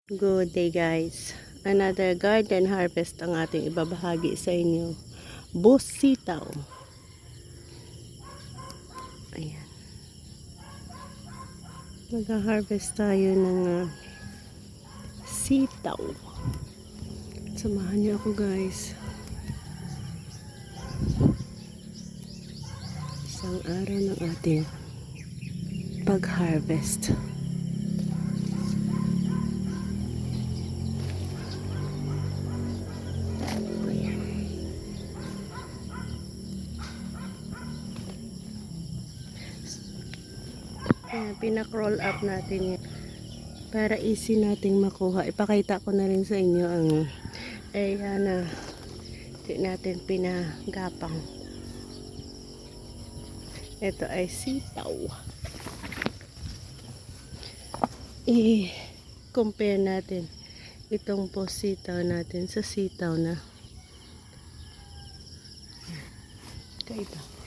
Good day guys. Another garden harvest ang ating ibabahagi sa inyo. Busitaw. Ayan. Mag-harvest tayo ng sitaw. Samahan niyo ako guys. Isang araw ng ating pag-harvest. Pina-crawl up natin yan para easy nating makuha. Ipakita ko na rin sa inyo ang area na di natin pinagapang. Ito ay sitaw. I-compare natin itong po sitaw natin sa sitaw na ito.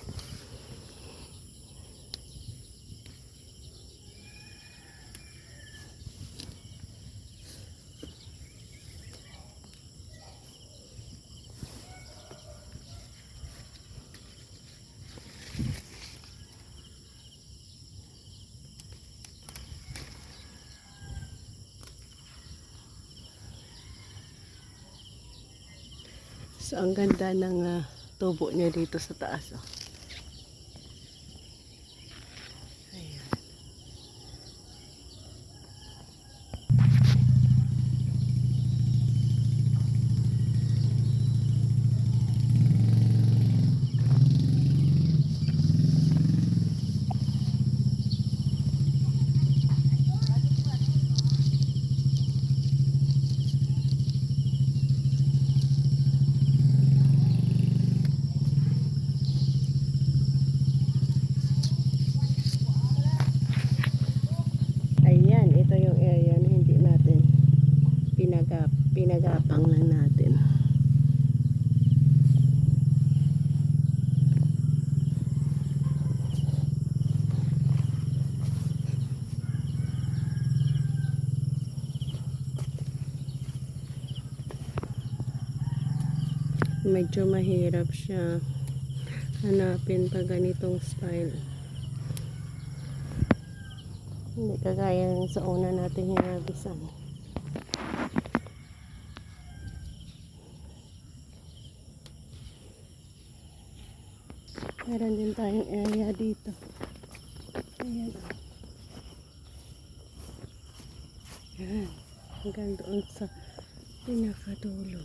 So, ang ganda ng tubo niya dito sa taas. Oh. Ayan. Ayan, ito yung area na hindi natin pinagapang lang natin. Medyo mahirap siya hanapin pag ganitong style. Hindi kagaya sa una natin hinabisan. Meron din tayong area dito. Ayan. Ayan. Hanggang doon sa pinakadulo.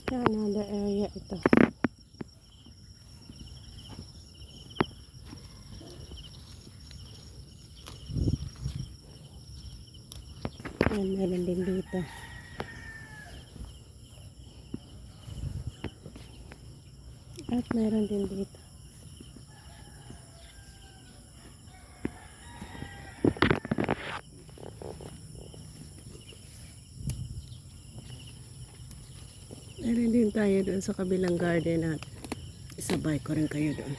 Another area ito. Ayan, meron din dito. At meron din dito. Meron din tayo doon sa kabilang garden at isabay ko rin kayo doon.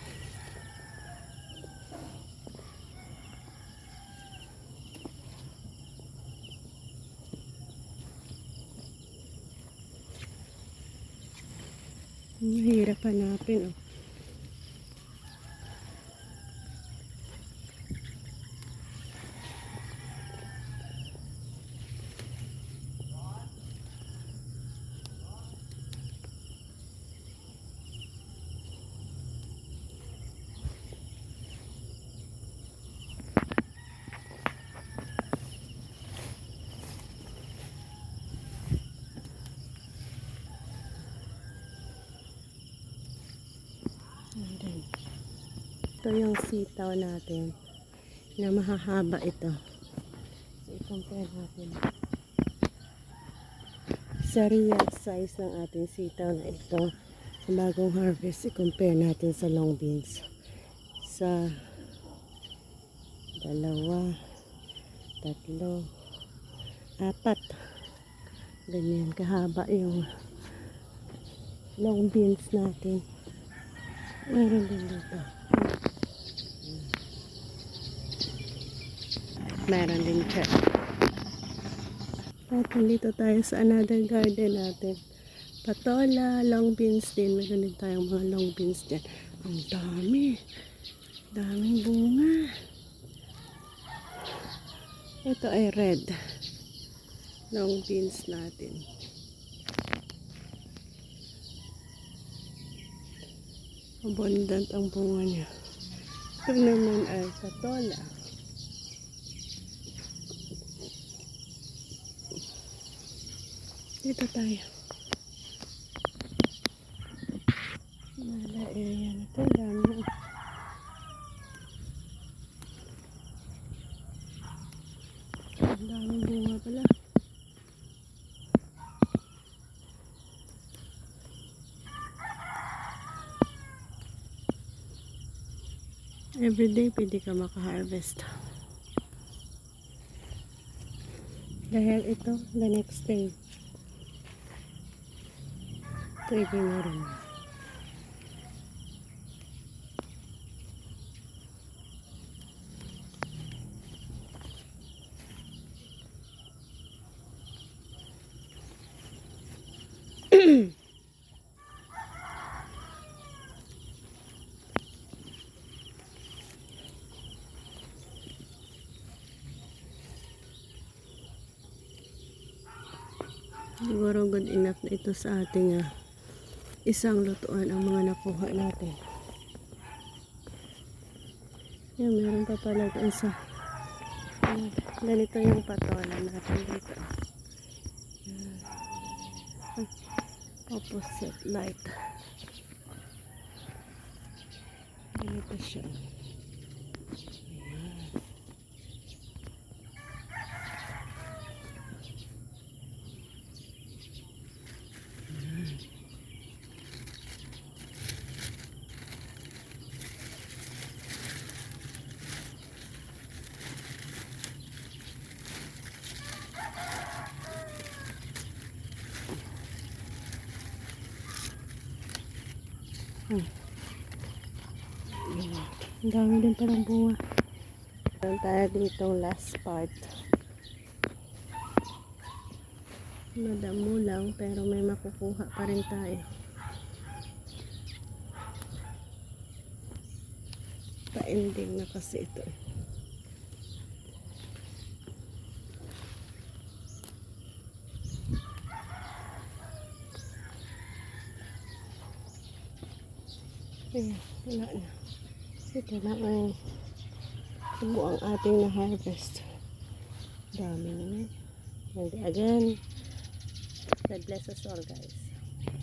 Mahirap hanapin. Oh. Ito yung sitaw natin. na mahahaba ito. So, i-compare natin sa real size ng ating sitaw na ito. Sa bagong harvest, i-compare natin sa long beans. Sa 2, 3, 4. Ganyan kahaba yung long beans natin. Meron din dito. Meron din siya. At nandito tayo sa another garden natin. Patola, long beans din. Meron din tayong mga long beans dyan. Ang dami. Daming bunga. Ito ay red. Long beans natin. Abundant ang bunga niya. Ito naman ay patola. Dito tayo. Mala area na ito. Dami. Ang daming bunga pala. Everyday pwede ka maka-harvest. Dahil ito, the next day, pwede na rin. Siguro good enough na ito sa ating isang lutuan ang mga nakuha natin. Yan, meron pa pala doon sa ganito yung patola natin dito. Opposite light. Ganito siya. Ang dami din palang bunga. Meron tayo dito last part. Madamo lang pero may makukuha pa rin tayo. Pa-ending na kasi ito. Ayan, wala na. Ito na ang buong ating na harvest. Dami naman. And again, God bless us all, guys.